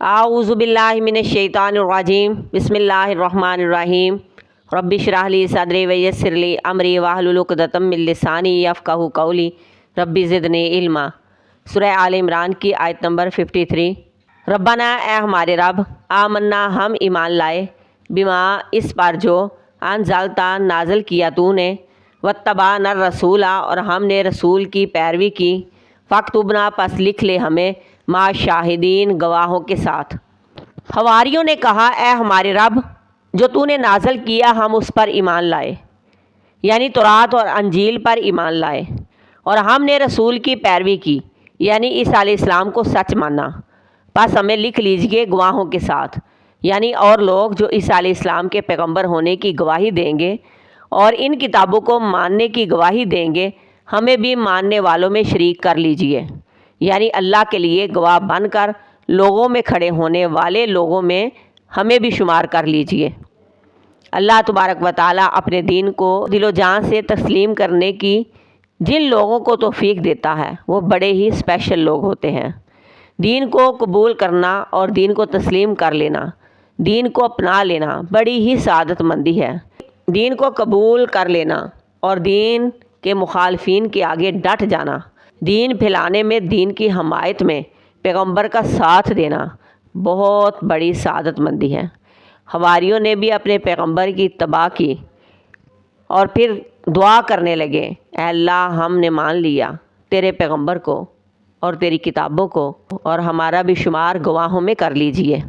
اعوذ باللہ من الشیطان الرجیم بسم اللہ الرحمن الرحیم رب اشرح لی صدری ویسر لی امری واحلل عقدۃ من لسانی یفقہوا قولی رب زدنی علما۔ سورہ آل عمران کی آیت نمبر 53۔ ربنا، اے ہمارے رب، آمنا، ہم ایمان لائے، بما، اس پر جو، انزلتا، نازل کیا تو نے، واتبعنا الرسول، اور ہم نے رسول کی پیروی کی، فاکتبنا، پس لکھ لے ہمیں، مع شاہدین، گواہوں کے ساتھ۔ حواریوں نے کہا، اے ہمارے رب، جو تو نے نازل کیا ہم اس پر ایمان لائے، یعنی تورات اور انجیل پر ایمان لائے، اور ہم نے رسول کی پیروی کی، یعنی عیسیٰ علیہ السلام کو سچ مانا، پس ہمیں لکھ لیجئے گواہوں کے ساتھ، یعنی اور لوگ جو عیسیٰ علیہ السلام کے پیغمبر ہونے کی گواہی دیں گے اور ان کتابوں کو ماننے کی گواہی دیں گے، ہمیں بھی ماننے والوں میں شریک کر لیجئے، یعنی اللہ کے لیے گواہ بن کر لوگوں میں کھڑے ہونے والے لوگوں میں ہمیں بھی شمار کر لیجئے۔ اللہ تبارک و تعالیٰ اپنے دین کو دل و جان سے تسلیم کرنے کی جن لوگوں کو توفیق دیتا ہے وہ بڑے ہی اسپیشل لوگ ہوتے ہیں۔ دین کو قبول کرنا اور دین کو تسلیم کر لینا، دین کو اپنا لینا بڑی ہی سعادت مندی ہے۔ دین کو قبول کر لینا اور دین کے مخالفین کے آگے ڈٹ جانا، دین پھیلانے میں، دین کی حمایت میں پیغمبر کا ساتھ دینا بہت بڑی سعادت مندی ہے۔ حواریوں نے بھی اپنے پیغمبر کی اتباع کی اور پھر دعا کرنے لگے، اے اللہ، ہم نے مان لیا تیرے پیغمبر کو اور تیری کتابوں کو، اور ہمارا بھی شمار گواہوں میں کر لیجئے۔